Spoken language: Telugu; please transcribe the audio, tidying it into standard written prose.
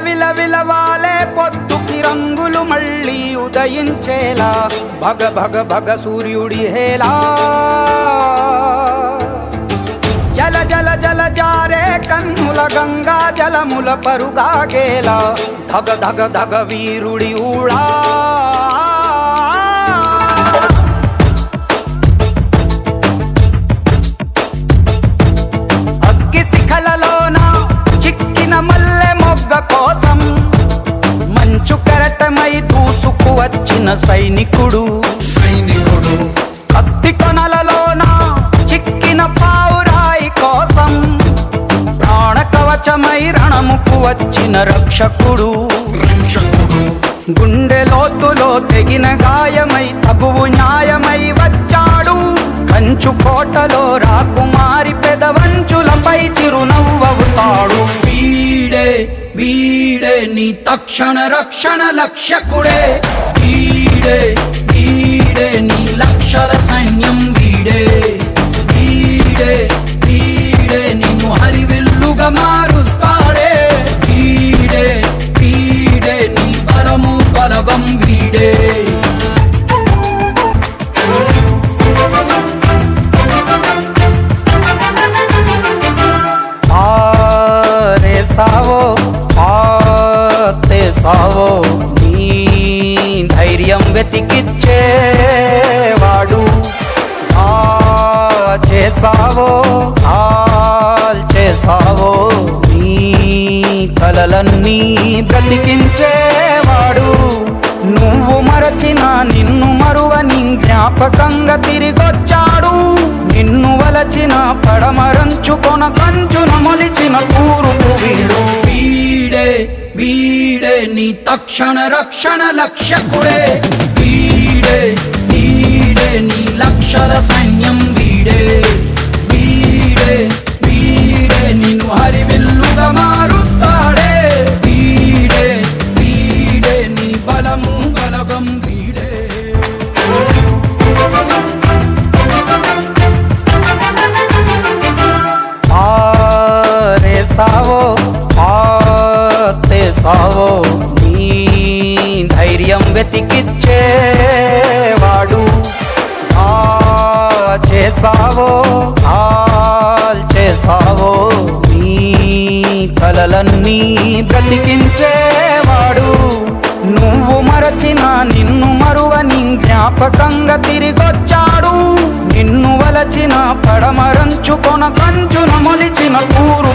విలవిలవాలే పొద్దుకి రంగులు మళ్ళీ ఉదయించేలా భగ భగ భగ సూర్యుడి హేలా జల జల జల జారే కన్నుల గంగా జలముల పరుగాగేలా ధగ ధగ ధగ వీరుడి ఊళా అగ్గి శిఖలలోన చిక్కిన మల్లె మొగ్గ కోసం మంచు కెరటమై దూసుకు వచ్చిన సైనికుడు కత్తి కొనలలోన చిక్కిన పావురాయి కోసం ప్రాణ కవచమై రణముకు వచ్చిన రక్షకుడు గుండె లోతులో తెగిన గాయమై తగువు న్యాయమై వచ్చాడు కంచు కోటలో రాకుమారి పెదవంచులపై చిరునవ్వవుతాడు వీడే వీడే నీ తక్షణ రక్షణ లక్ష్యకుడే వీడే వీడే నీ లక్షల సైన్యం వీడే వీడే వీడే నిన్ను హరివిల్లుగా మారుస్తాడే వీడే వీడే నీ బలము బలగం వీడే సావో సావో నీ ధైర్యం వెతికిచ్చేవాడు చేసావో చేసావో నీ కలలన్నీ బ్రతికించేవాడు నువ్వు మరచిన నిన్ను మరువని జ్ఞాపకంగా తిరిగొచ్చాడు నిన్ను వలచిన పడమరంచుకొన కంచున మొలిచిన కూరుకు వీడు వీడే వీడే నీ తక్షణ రక్షణ లక్ష్యకుడే వీడే వీడే నీ లక్షల సైన్యం వీడే వీడే వీడే నిన్ను హరివిల్లుగా మారుస్తాడే వీడే వీడే నీ బలము బలగం వీడే సావో సావో నీ ధైర్యం వెతికిచ్చేవాడు చేసావో చేసావో నీ కలలన్నీ బ్రతికించేవాడు నువ్వు మరచిన నిన్ను మరువని జ్ఞాపకంగా తిరిగొచ్చాడు నిన్ను వలచిన పడమరంచుకొన కంచున మొలిచిన కూరు